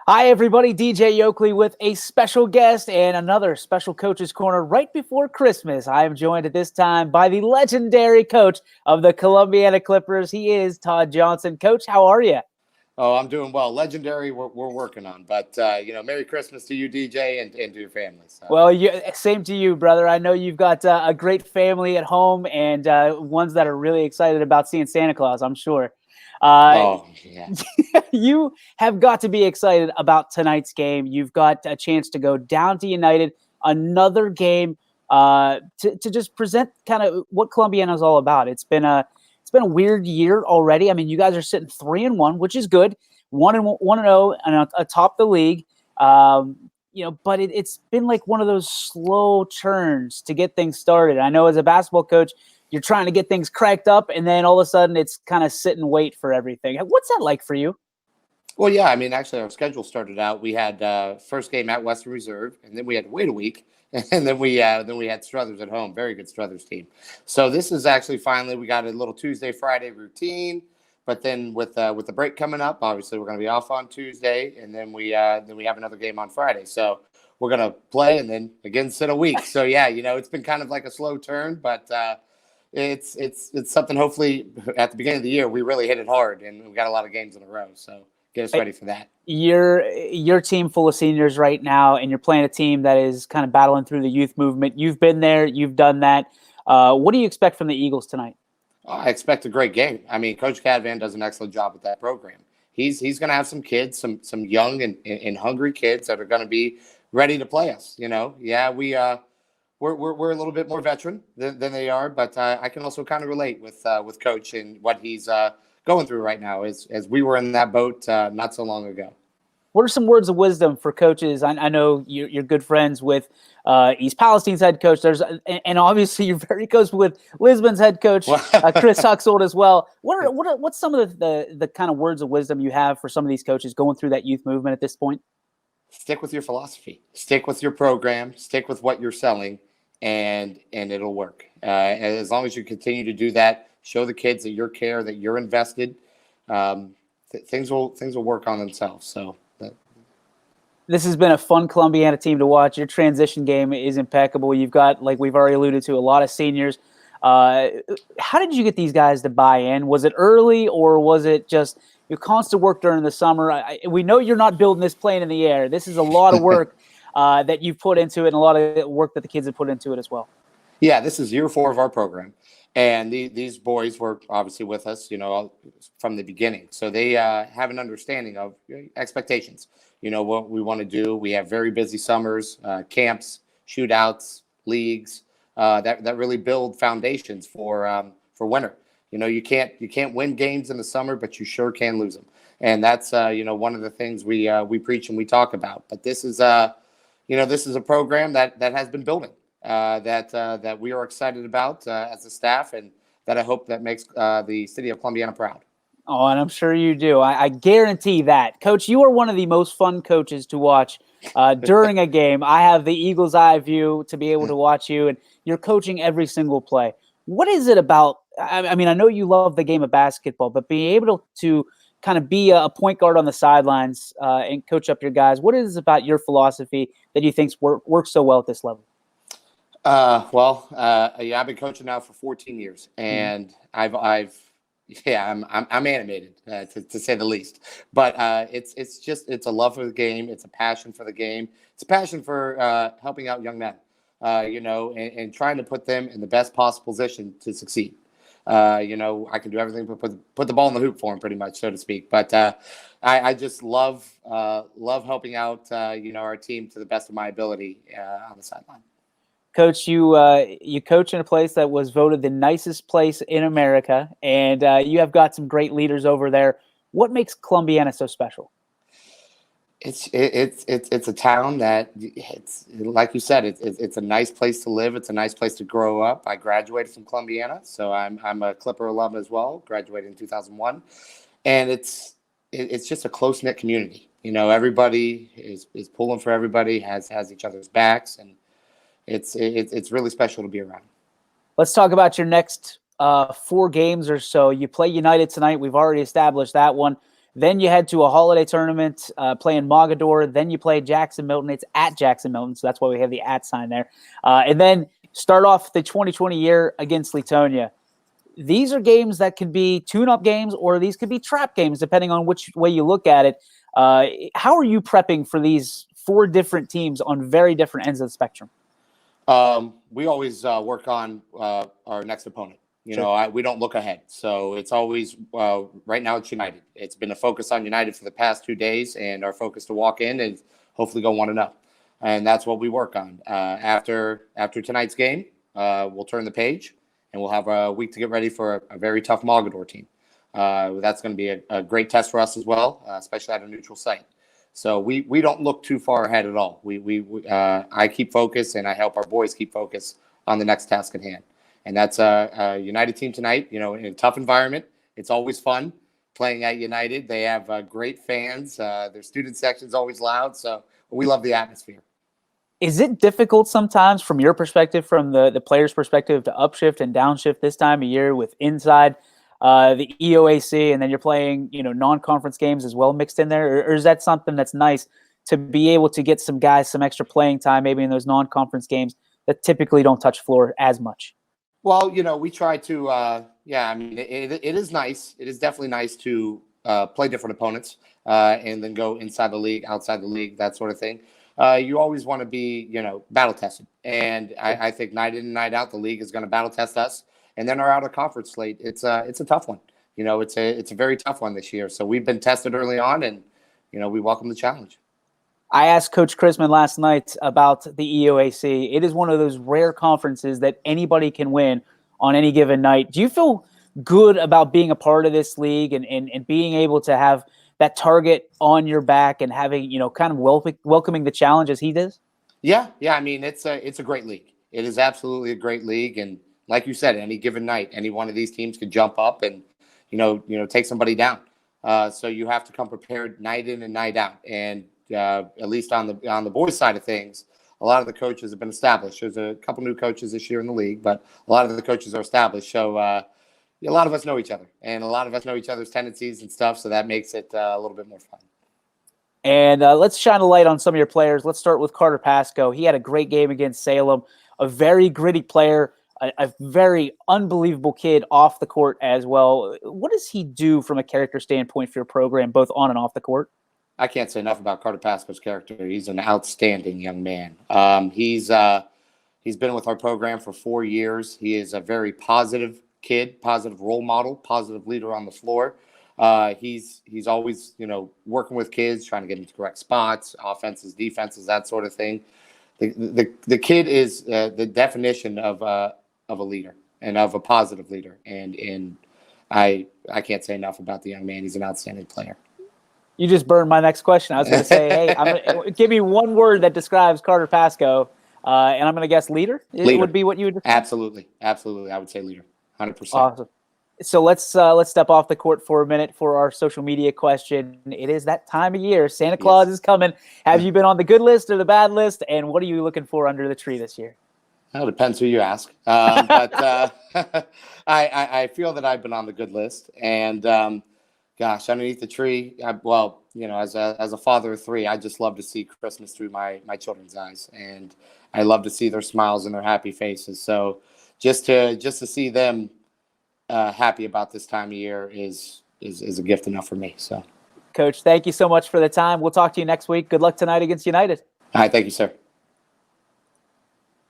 Hi, everybody. DJ Yoakley with a special guest and another special Coach's Corner right before Christmas. I am joined at this time by the legendary coach of the Columbiana Clippers. He is Todd Johnson. Coach, how are you? Oh, I'm doing well. Legendary, we're working on. But, Merry Christmas to you, DJ, and to your family. So. Well, same to you, brother. I know you've got a great family at home and ones that are really excited about seeing Santa Claus, I'm sure. Oh, yeah. You have got to be excited about tonight's game. You've got a chance to go down to United, another game to just present kind of what Columbiana is all about. It's been a weird year already. I mean, you guys are sitting 3-1, which is good. 1-0 and atop the league. But it's been like one of those slow turns to get things started. I know as a basketball coach, you're trying to get things cracked up, and then all of a sudden it's kind of sit and wait for everything. What's that like for you? Well, yeah, I mean, actually, our schedule started out. We had first game at Western Reserve, and then we had to wait a week, and then we had Struthers at home. Very good Struthers team. So this is actually finally we got a little Tuesday, Friday routine. But then with the break coming up, obviously we're going to be off on Tuesday, and then we have another game on Friday. So we're going to play and then again sit a week. So yeah, it's been kind of like a slow turn, but it's something. Hopefully, at the beginning of the year, we really hit it hard, and we got a lot of games in a row. So get us ready for that. Your team full of seniors right now, and you're playing a team that is kind of battling through the youth movement. You've been there, you've done that. What do you expect from the Eagles tonight? I expect a great game. I mean, Coach Cadvan does an excellent job with that program. He's going to have some kids, some young and hungry kids that are going to be ready to play us. Yeah, we're a little bit more veteran than they are, but I can also kind of relate with Coach and what he's going through right now, as we were in that boat not so long ago. What are some words of wisdom for coaches? I know you're good friends with East Palestine's head coach. And obviously you're very close with Lisbon's head coach, Chris Huxold as well. What's some of the kind of words of wisdom you have for some of these coaches going through that youth movement at this point? Stick with your philosophy. Stick with your program. Stick with what you're selling, and it'll work. As long as you continue to do that, show the kids that you're care, that you're invested. Things will work on themselves. So. This has been a fun Columbiana team to watch. Your transition game is impeccable. You've got, like we've already alluded to, a lot of seniors. How did you get these guys to buy in? Was it early, or was it just your constant work during the summer? We know you're not building this plane in the air. This is a lot of work that you've put into it, and a lot of work that the kids have put into it as well. Yeah, this is year 4 of our program. And these boys were obviously with us, from the beginning. So they have an understanding of expectations. What we want to do. We have very busy summers, camps, shootouts, leagues that really build foundations for winter. You can't win games in the summer, but you sure can lose them. And that's one of the things we preach and we talk about. But this is this is a program that has been building. That we are excited about as a staff, and that I hope that makes the city of Columbiana proud. Oh, and I'm sure you do. I guarantee that. Coach, you are one of the most fun coaches to watch during a game. I have the eagle's eye view to be able to watch you, and you're coaching every single play. What is it about? I mean, I know you love the game of basketball, but being able to kind of be a point guard on the sidelines and coach up your guys, what is it about your philosophy that you think works so well at this level? I've been coaching now for 14 years, and I'm animated to say the least. But it's a love for the game. It's a passion for the game. It's a passion for helping out young men, and trying to put them in the best possible position to succeed. I can do everything but put the ball in the hoop for them, pretty much, so to speak. But I just love helping out our team to the best of my ability on the sideline. Coach, you coach in a place that was voted the nicest place in America, and you have got some great leaders over there. What makes Columbiana so special? It's a town that, it's like you said, it's a nice place to live. It's a nice place to grow up. I graduated from Columbiana, so I'm a Clipper alum as well. Graduated in 2001, and it's just a close knit community. Everybody is pulling for everybody, has each other's backs, and it's really special to be around. Let's talk about your next 4 games or so. You play United tonight. We've already established that one. Then you head to a holiday tournament, playing Mogador. Then you play Jackson Milton. It's at Jackson Milton, so that's why we have the at sign there. And then start off the 2020 year against Letonia. These are games that could be tune-up games, or these could be trap games, depending on which way you look at it. How are you prepping for these 4 different teams on very different ends of the spectrum? We always work on our next opponent. Sure. We don't look ahead. So it's always, right now it's United. It's been a focus on United for the past 2 days, and our focus to walk in and hopefully go 1-0. And that's what we work on. After tonight's game, we'll turn the page, and we'll have a week to get ready for a very tough Mogador team. That's going to be a great test for us as well, especially at a neutral site. So we don't look too far ahead at all. I keep focus, and I help our boys keep focus on the next task at hand. And that's a United team tonight, in a tough environment. It's always fun playing at United. They have great fans. Their student section's always loud. So we love the atmosphere. Is it difficult sometimes from your perspective, from the player's perspective, to upshift and downshift this time of year with inside the EOAC, and then you're playing, non-conference games as well mixed in there? Or is that something that's nice to be able to get some guys some extra playing time, maybe in those non-conference games that typically don't touch floor as much? Well, we try to, it is nice. It is definitely nice to play different opponents and then go inside the league, outside the league, that sort of thing. You always want to be, battle tested. And I think night in and night out, the league is going to battle test us. And then our out-of-conference slate, it's a tough one. It's a very tough one this year. So we've been tested early on, and, we welcome the challenge. I asked Coach Chrisman last night about the EOAC. It is one of those rare conferences that anybody can win on any given night. Do you feel good about being a part of this league and being able to have that target on your back and having, kind of welcoming the challenge as he does? Yeah. I mean, it's a great league. It is absolutely a great league. And like you said, any given night, any one of these teams could jump up and, take somebody down. So you have to come prepared night in and night out. And at least on the boys' side of things, a lot of the coaches have been established. There's a couple new coaches this year in the league, but a lot of the coaches are established. So a lot of us know each other, and a lot of us know each other's tendencies and stuff. So that makes it a little bit more fun. And let's shine a light on some of your players. Let's start with Carter Pasco. He had a great game against Salem, a very gritty player, a very unbelievable kid off the court as well. What does he do from a character standpoint for your program, both on and off the court? I can't say enough about Carter Pasco's character. He's an outstanding young man. He's been with our program for 4 years. He is a very positive kid, positive role model, positive leader on the floor. He's always, working with kids, trying to get them to correct spots, offenses, defenses, that sort of thing. The kid is the definition of a leader and of a positive leader. And I can't say enough about the young man. He's an outstanding player. You just burned my next question. I was going to say, hey, give me one word that describes Carter Pasco, and I'm going to guess leader. Leader. It would be what you would. Absolutely. I would say leader, 100%. Awesome. So let's step off the court for a minute for our social media question. It is that time of year. Santa Claus is coming. Have you been on the good list or the bad list? And what are you looking for under the tree this year? Well, it depends who you ask. But I feel that I've been on the good list. And gosh, underneath the tree, as a father of 3, I just love to see Christmas through my children's eyes, and I love to see their smiles and their happy faces. So just to see them happy about this time of year is a gift enough for me. So, Coach, thank you so much for the time. We'll talk to you next week. Good luck tonight against United. All right, thank you, sir.